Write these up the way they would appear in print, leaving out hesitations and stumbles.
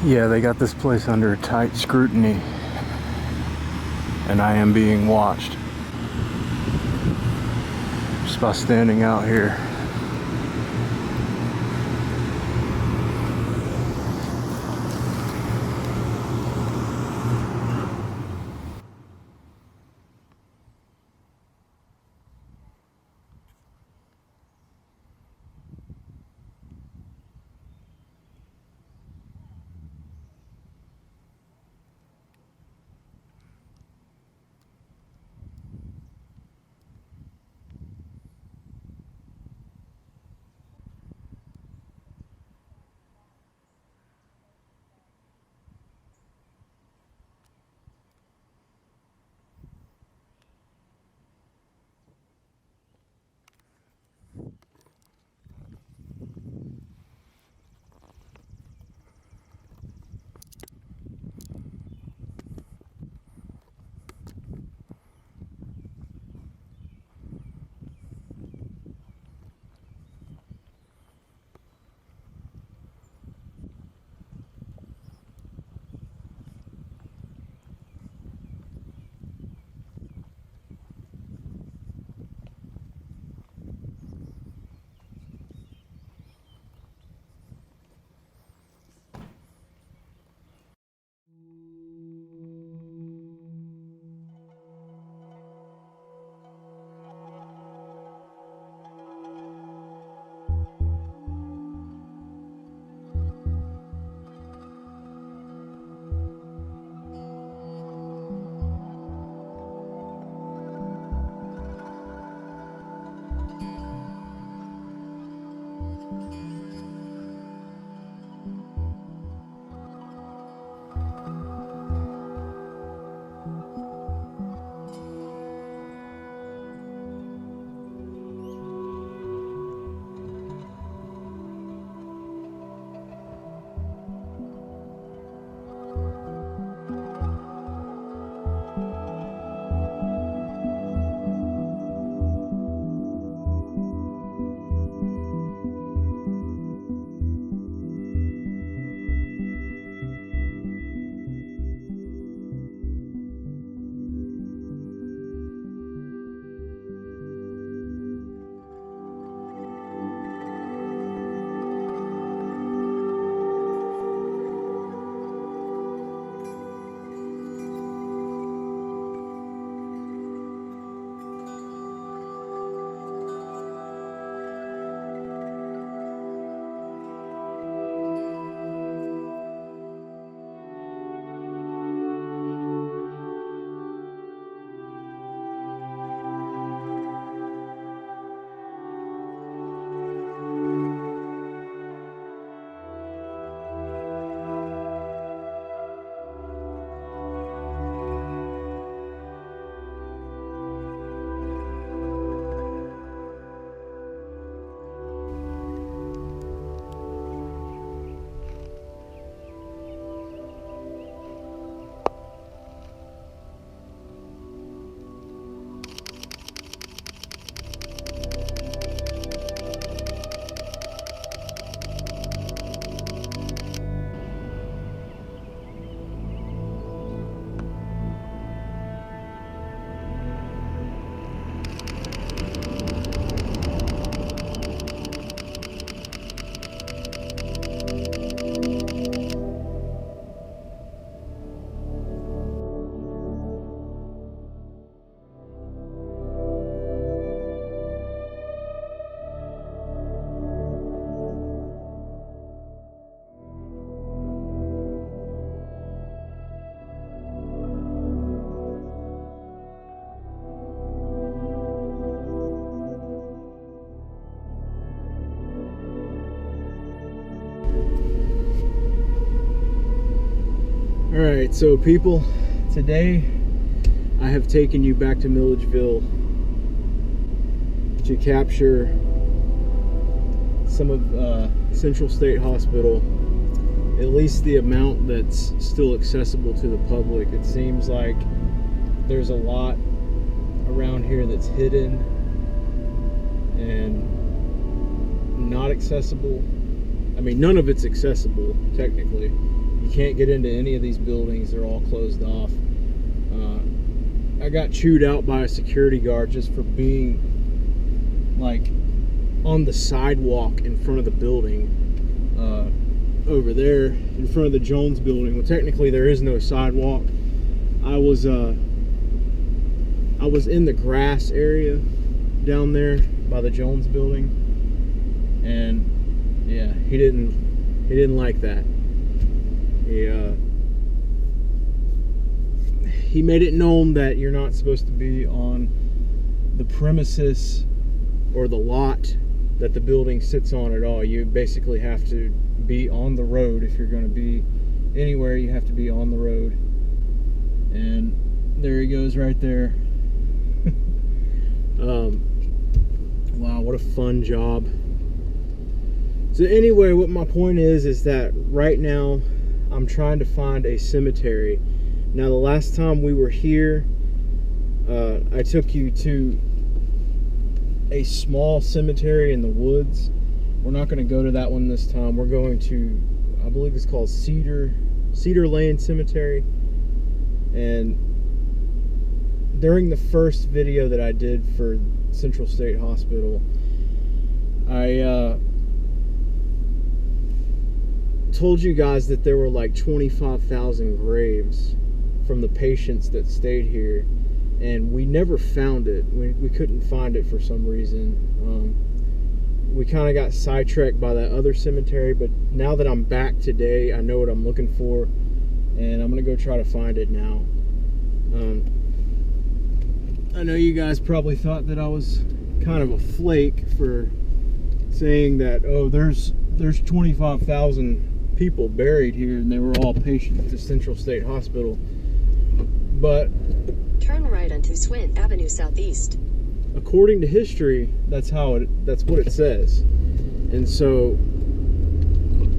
Yeah, they got this place under tight scrutiny, and I am being watched just by standing out here. Alright, so people, today I have taken you back to Milledgeville to capture some of Central State Hospital, at least the amount that's still accessible to the public. It seems like there's a lot around here that's hidden and not accessible. I mean, none of it's accessible, technically. You can't get into any of these buildings. They're all closed off. I got chewed out by a security guard just for being like on the sidewalk in front of the building, over there in front of the Jones building. Well, technically there is no sidewalk. I was in the grass area down there by the Jones building, and yeah, he didn't like that. He made it known that you're not supposed to be on the premises or the lot that the building sits on at all. You basically have to be on the road. If you're going to be anywhere, you have to be on the road. And there he goes right there. Wow, what a fun job. So anyway, what my point is that right now I'm trying to find a cemetery. Now, the last time we were here, I took you to a small cemetery in the woods. We're not going to go to that one this time. We're going to, I believe it's called Cedar Lane Cemetery. And during the first video that I did for Central State Hospital, I told you guys that there were like 25,000 graves from the patients that stayed here, and we never found it. We couldn't find it for some reason. We kind of got sidetracked by that other cemetery, but now that I'm back today, I know what I'm looking for, and I'm gonna go try to find it now. I know you guys probably thought that I was kind of a flake for saying that, oh, there's 25,000 people buried here and they were all patients at Central State Hospital. But turn right onto Swint Avenue Southeast. According to history, that's what it says. And so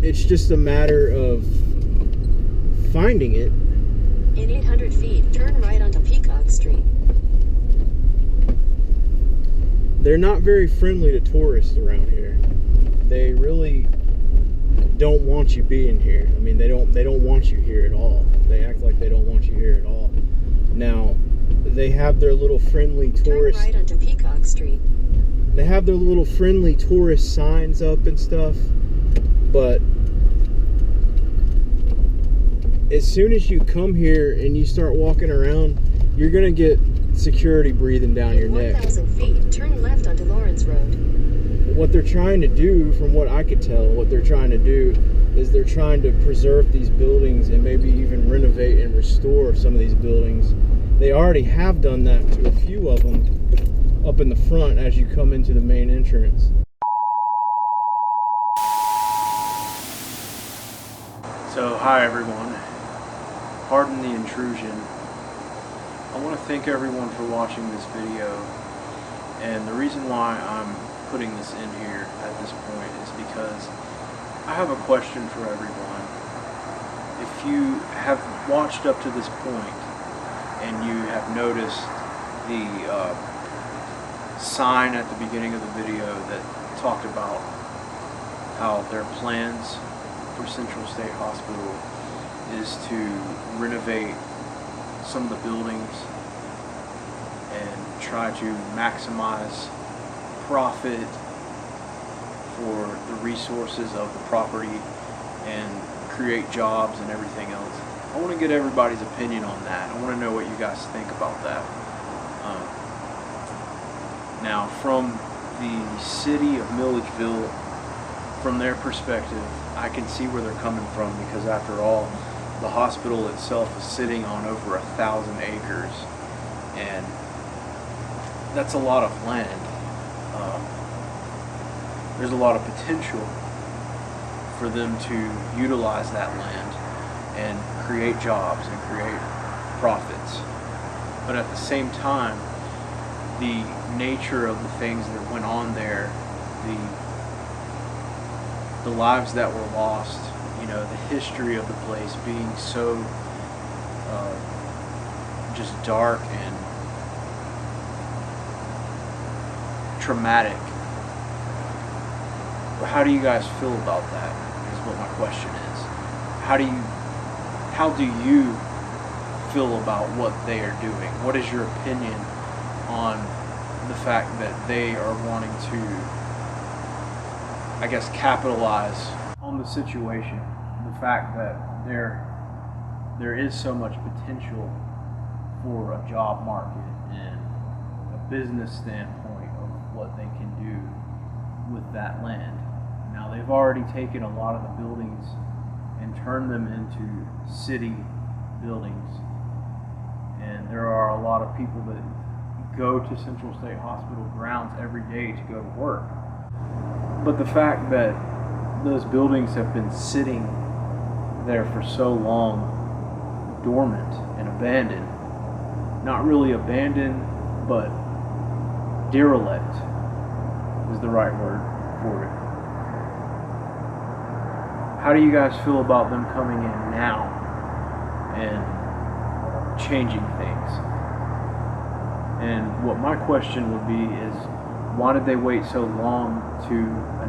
it's just a matter of finding it. In 800 feet, turn right onto Peacock Street. They're not very friendly to tourists around here. They really don't want you being here. I mean, they don't want you here at all. They act like they don't want you here at all. Now, they have their little friendly tourist. Turn right onto Peacock Street. They have their little friendly tourist signs up and stuff, but as soon as you come here and you start walking around, you're gonna get security breathing down your neck. 1,000 feet, turn left onto Lawrence Road. What they're trying to do, from what I could tell, what they're trying to do is they're trying to preserve these buildings and maybe even renovate and restore some of these buildings. They already have done that to a few of them up in the front as you come into the main entrance. So, hi everyone. Pardon the intrusion. I want to thank everyone for watching this video, and the reason why I'm putting this in here at this point is because I have a question for everyone. If you have watched up to this point and you have noticed the sign at the beginning of the video that talked about how their plans for Central State Hospital is to renovate some of the buildings and try to maximize profit for the resources of the property and create jobs and everything else. I want to get everybody's opinion on that. I want to know what you guys think about that. Now, from the city of Milledgeville, from their perspective, I can see where they're coming from, because after all, the hospital itself is sitting on over 1,000 acres, and that's a lot of land. There's a lot of potential for them to utilize that land and create jobs and create profits. But at the same time, the nature of the things that went on there, the lives that were lost, you know, the history of the place being so just dark and traumatic. How do you guys feel about that, is what my question is. How do you how do you feel about what they are doing? What is your opinion on the fact that they are wanting to, I guess, capitalize on the situation? The fact that there is so much potential for a job market and a business standpoint of what they can do with that land. Now, they've already taken a lot of the buildings and turned them into city buildings, and there are a lot of people that go to Central State Hospital grounds every day to go to work. But the fact that those buildings have been sitting there for so long, dormant and abandoned, not really abandoned, but derelict is the right word for it. How do you guys feel about them coming in now and changing things? And what my question would be is, why did they wait so long to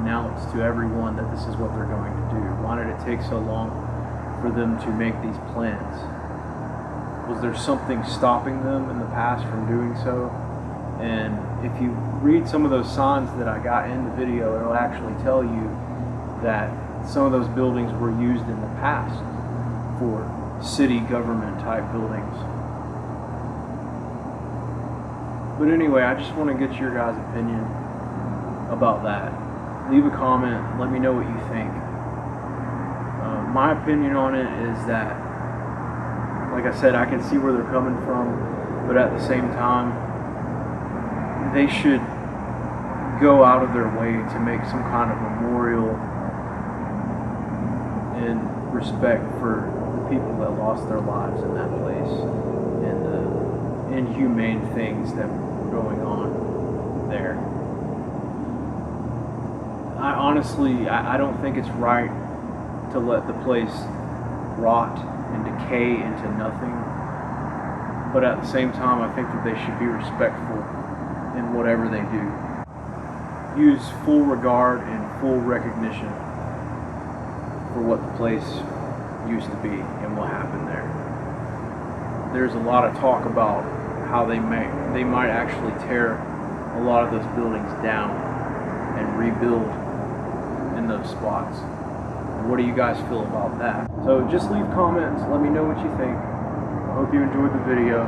announce to everyone that this is what they're going to do? Why did it take so long for them to make these plans? Was there something stopping them in the past from doing so? And if you read some of those signs that I got in the video, it'll actually tell you that some of those buildings were used in the past for city government type buildings. But anyway, I just want to get your guys' opinion about that. Leave a comment, let me know what you think. My opinion on it is that, like I said, I can see where they're coming from, but at the same time, they should go out of their way to make some kind of memorial in respect for the people that lost their lives in that place and the inhumane things that were going on there. I don't think it's right to let the place rot and decay into nothing, but at the same time, I think that they should be respectful in whatever they do. Use full regard and full recognition for what the place used to be and what happened there. There's a lot of talk about how they might actually tear a lot of those buildings down and rebuild in those spots. What do you guys feel about that? So just leave comments, let me know what you think. I hope you enjoyed the video.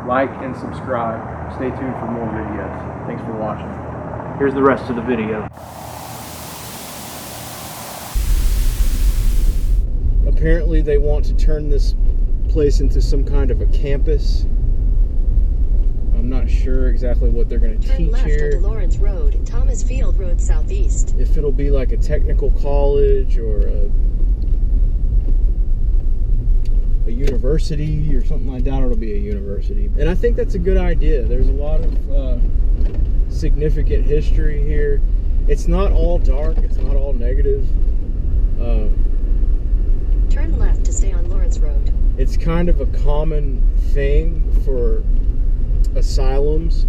Like and subscribe. Stay tuned for more videos. Thanks for watching. Here's the rest of the video. Apparently they want to turn this place into some kind of a campus. I'm not sure exactly what they're going to teach left here. Turn left onto Lawrence Road, Thomas Field Road Southeast. If it'll be like a technical college or a university or something like that, it'll be a university. And I think that's a good idea. There's a lot of significant history here. It's not all dark, it's not all negative. Turn left to stay on Lawrence Road. It's kind of a common thing for asylums,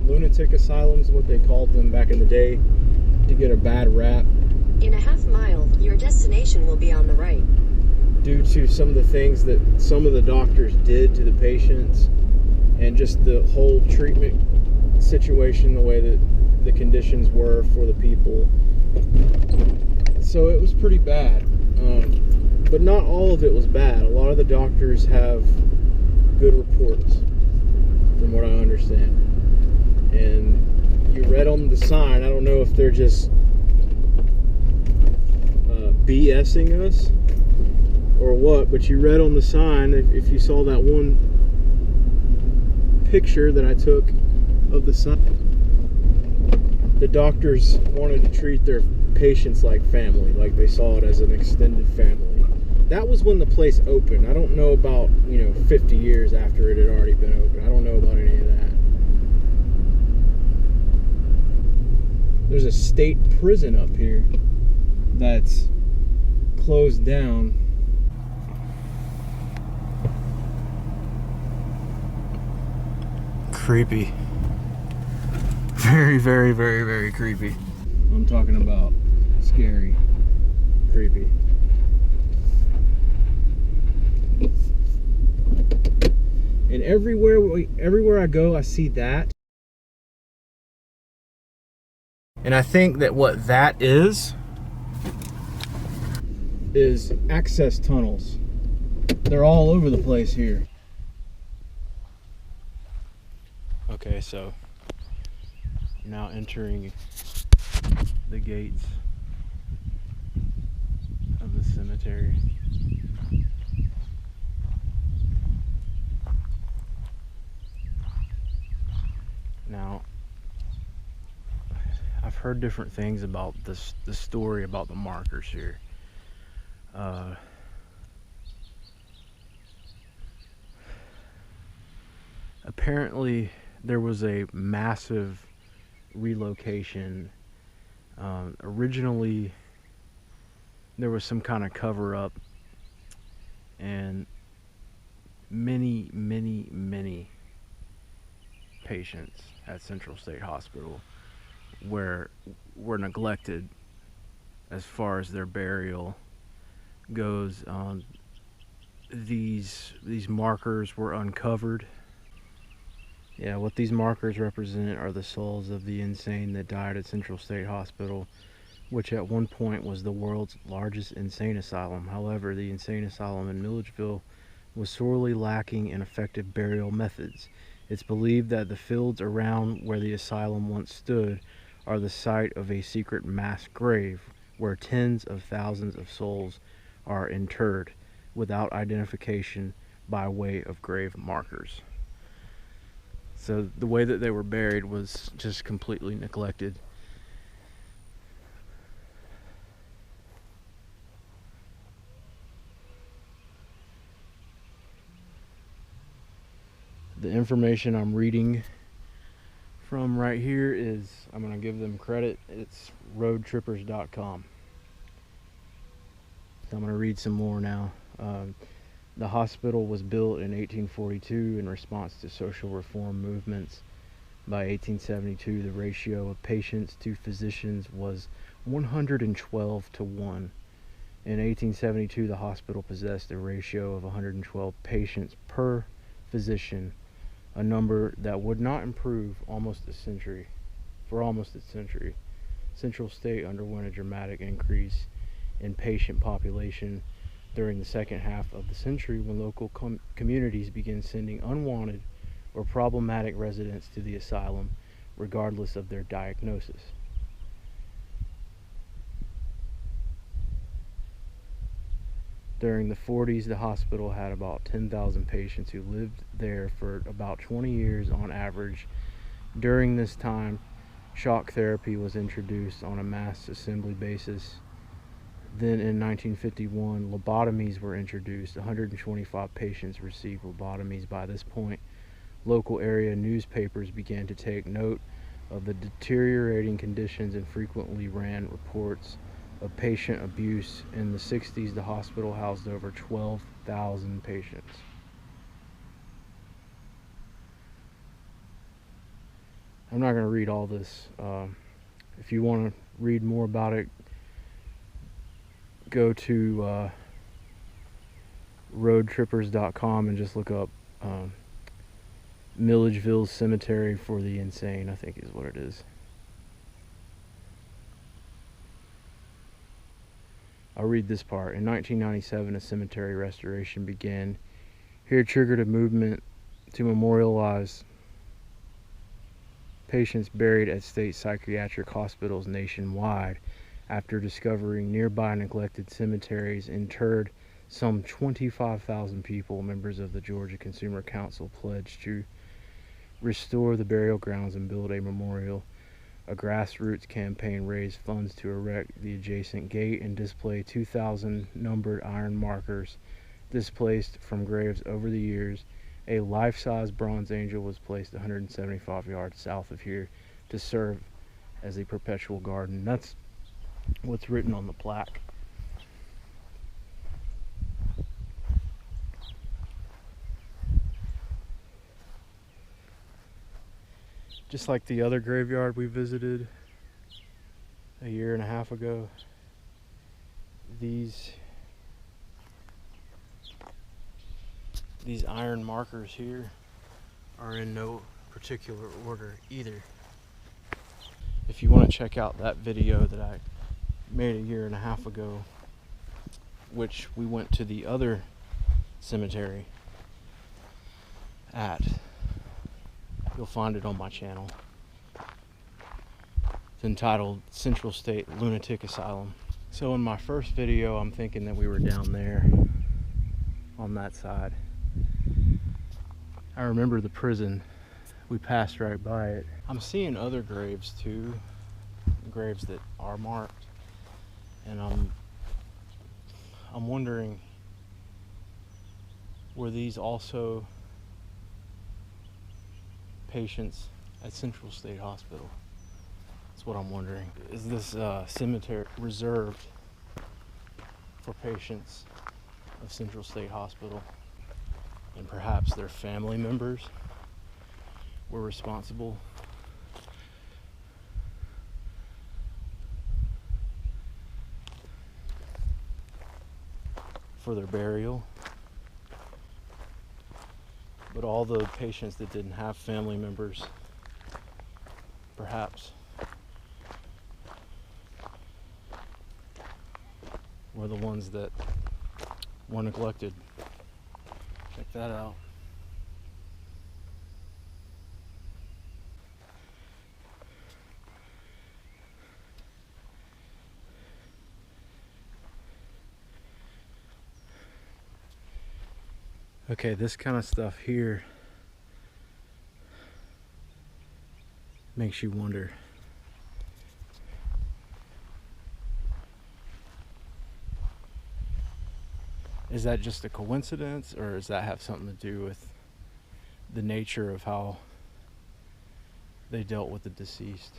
lunatic asylums, what they called them back in the day, to get a bad rap. In a half mile, your destination will be on the right. Due to some of the things that some of the doctors did to the patients and just the whole treatment situation, the way that the conditions were for the people. So it was pretty bad. But not all of it was bad. A lot of the doctors have good reports, from what I understand. And you read on the sign, I don't know if they're just BSing us or what, but you read on the sign, if you saw that one picture that I took of the sign, the doctors wanted to treat their patients like family, like they saw it as an extended family. That was when the place opened. I don't know about, 50 years after it had already been open. I don't know about any of that. There's a state prison up here that's closed down. Creepy. Very, very, very, very creepy. I'm talking about scary. Creepy. everywhere I go, I see that. And I think that what that is access tunnels. They're all over the place here. Okay, so now entering the gates of the cemetery. Now, I've heard different things about the story about the markers here. Apparently, there was a massive relocation. Originally, there was some kind of cover-up, and many patients at Central State Hospital were neglected as far as their burial goes. These markers were uncovered. Yeah, what these markers represent are the souls of the insane that died at Central State Hospital, which at one point was the world's largest insane asylum. However, the insane asylum in Milledgeville was sorely lacking in effective burial methods. It's believed that the fields around where the asylum once stood are the site of a secret mass grave where tens of thousands of souls are interred without identification by way of grave markers. So the way that they were buried was just completely neglected. The information I'm reading from right here is, I'm going to give them credit, it's roadtrippers.com. So I'm going to read some more now. The hospital was built in 1842 in response to social reform movements. By 1872, the ratio of patients to physicians was 112 to 1. In 1872, the hospital possessed a ratio of 112 patients per physician, a number that would not improve for almost a century. Central State underwent a dramatic increase in patient population during the second half of the century when local communities began sending unwanted or problematic residents to the asylum regardless of their diagnosis. During the 40s, the hospital had about 10,000 patients who lived there for about 20 years on average. During this time, shock therapy was introduced on a mass assembly basis. Then in 1951, lobotomies were introduced. 125 patients received lobotomies. By this point, local area newspapers began to take note of the deteriorating conditions and frequently ran reports of patient abuse. In the 60s, the hospital housed over 12,000 patients. I'm not going to read all this. If you want to read more about it, go to roadtrippers.com and just look up Milledgeville Cemetery for the Insane, I think is what it is. I'll read this part. In 1997, a cemetery restoration began. Here triggered a movement to memorialize patients buried at state psychiatric hospitals nationwide. After discovering nearby neglected cemeteries interred some 25,000 people, members of the Georgia Consumer Council pledged to restore the burial grounds and build a memorial. A grassroots campaign raised funds to erect the adjacent gate and display 2,000 numbered iron markers displaced from graves over the years. A life-size bronze angel was placed 175 yards south of here to serve as a perpetual garden. That's what's written on the plaque. Just like the other graveyard we visited a year and a half ago, these iron markers here are in no particular order either. If you want to check out that video that I made a year and a half ago, which we went to the other cemetery at, you'll find it on my channel. It's entitled Central State Lunatic Asylum. So in my first video, I'm thinking that we were down there on that side. I remember the prison. We passed right by it. I'm seeing other graves too, graves that are marked, and I'm wondering, were these also patients at Central State Hospital? That's what I'm wondering. Is this cemetery reserved for patients of Central State Hospital, and perhaps their family members were responsible for their burial, but all the patients that didn't have family members perhaps were the ones that were neglected. Check that out. Okay, this kind of stuff here makes you wonder. Is that just a coincidence, or does that have something to do with the nature of how they dealt with the deceased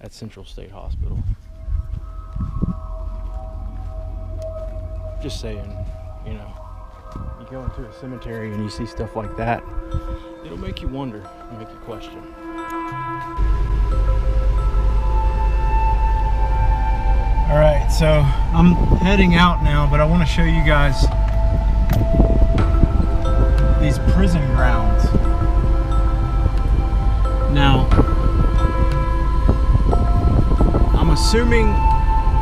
at Central State Hospital? Just saying, you know, you go into a cemetery and you see stuff like that, it'll make you wonder, it'll make you question. Alright, so I'm heading out now, but I want to show you guys these prison grounds. Now, I'm assuming,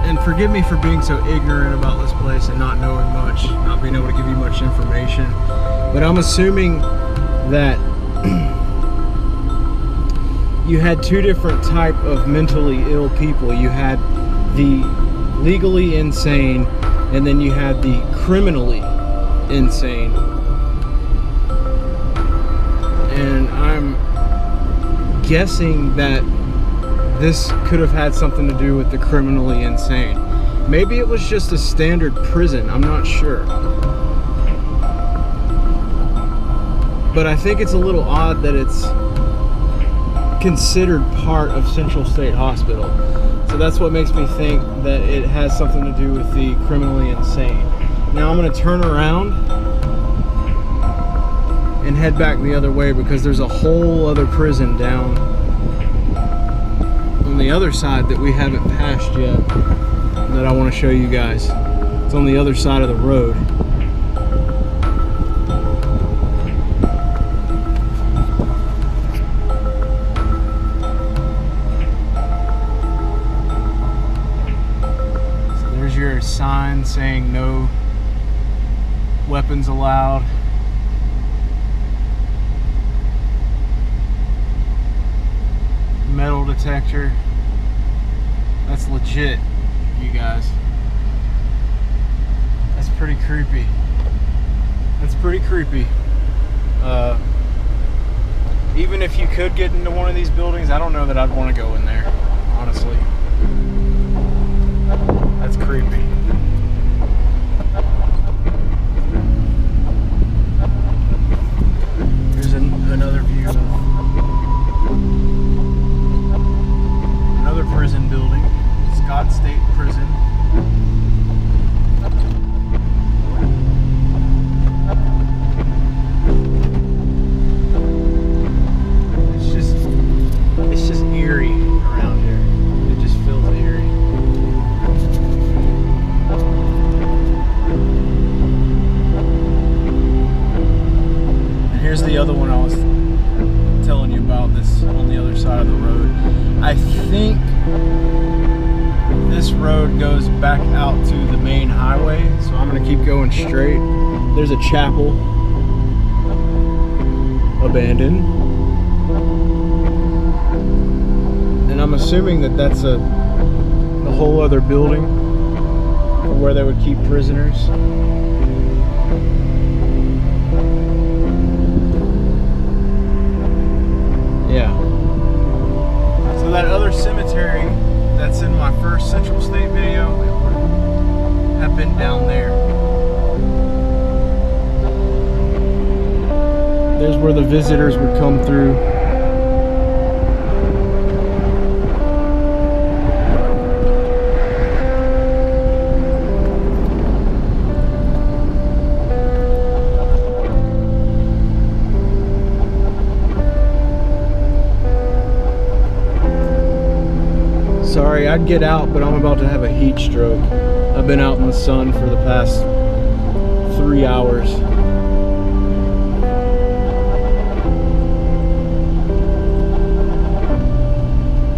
and forgive me for being so ignorant about this place and not knowing much, not being able to give you much information, but I'm assuming that you had two different type of mentally ill people. You had the legally insane, and then you had the criminally insane. And I'm guessing that this could have had something to do with the criminally insane. Maybe it was just a standard prison, I'm not sure. But I think it's a little odd that it's considered part of Central State Hospital. So that's what makes me think that it has something to do with the criminally insane. Now I'm going to turn around and head back the other way, because there's a whole other prison down on the other side that we haven't passed yet that I want to show you guys. It's on the other side of the road. So there's your sign saying no weapons allowed. Metal detector. That's legit, you guys. That's pretty creepy. That's pretty creepy. Even if you could get into one of these buildings, I don't know that I'd want to go in there, honestly. That's creepy. Here's another view of another prison building, Scott State Prison. It's just eerie around here. It back out to the main highway, so I'm gonna keep going straight. There's a chapel, abandoned, and I'm assuming that that's a whole other building where they would keep prisoners. Yeah. So that other cemetery that's in my first Central State video, it would have been down there. There's where the visitors would come through. Sorry, I'd get out, but I'm about to have a heat stroke. I've been out in the sun for the past 3 hours.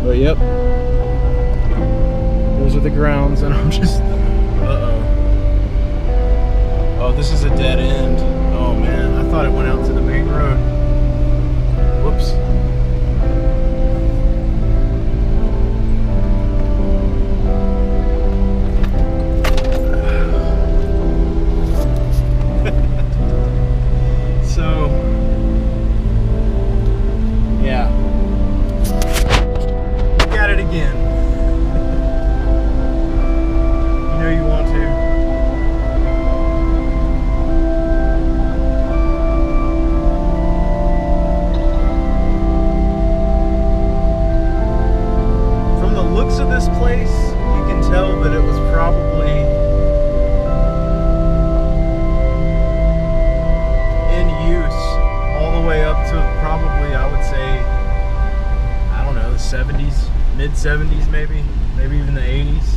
But yep, those are the grounds, and I'm just, oh, this is a dead end. Oh man, I thought it went out to the main road. Whoops. Mid-70s maybe even the 80s.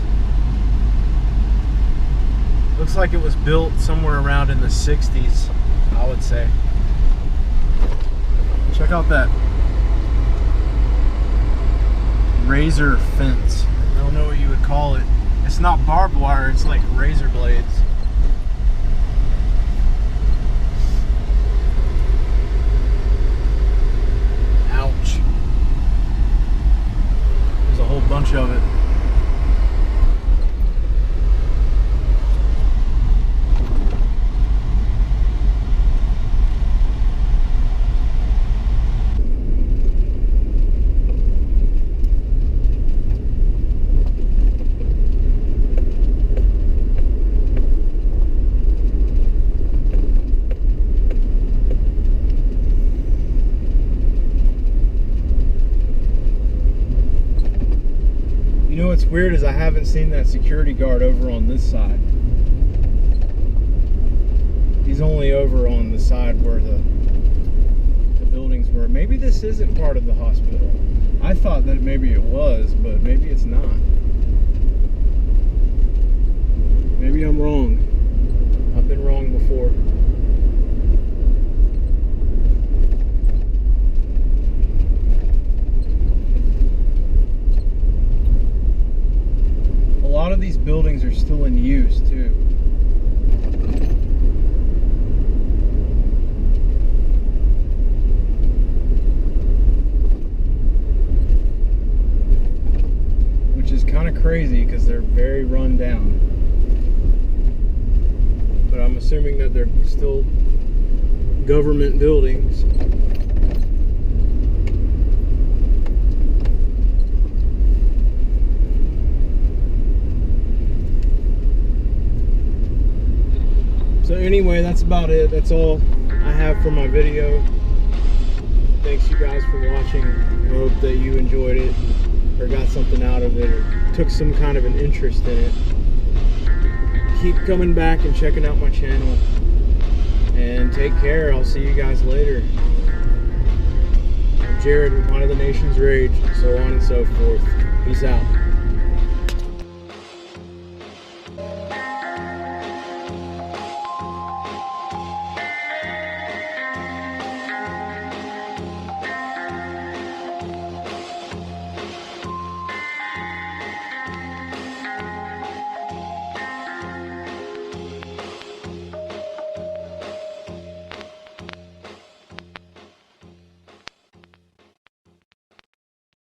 Looks like it was built somewhere around in the 60s, I would say. Check out that razor fence. I don't know what you would call it. It's not barbed wire, it's like razor blades. Ouch. There's a whole bunch of it. You know what's weird is I haven't seen that security guard over on this side. He's only over on the side where the buildings were. Maybe this isn't part of the hospital. I thought that maybe it was, but maybe it's not. Maybe I'm wrong. I've been wrong before. A lot of these buildings are still in use too. Which is kind of crazy because they're very run down. But I'm assuming that they're still government buildings. So anyway, that's about it. That's all I have for my video. Thanks you guys for watching. I hope that you enjoyed it or got something out of it or took some kind of an interest in it. Keep coming back and checking out my channel. And take care. I'll see you guys later. I'm Jared with One of the Nation's Rage, so on and so forth. Peace out.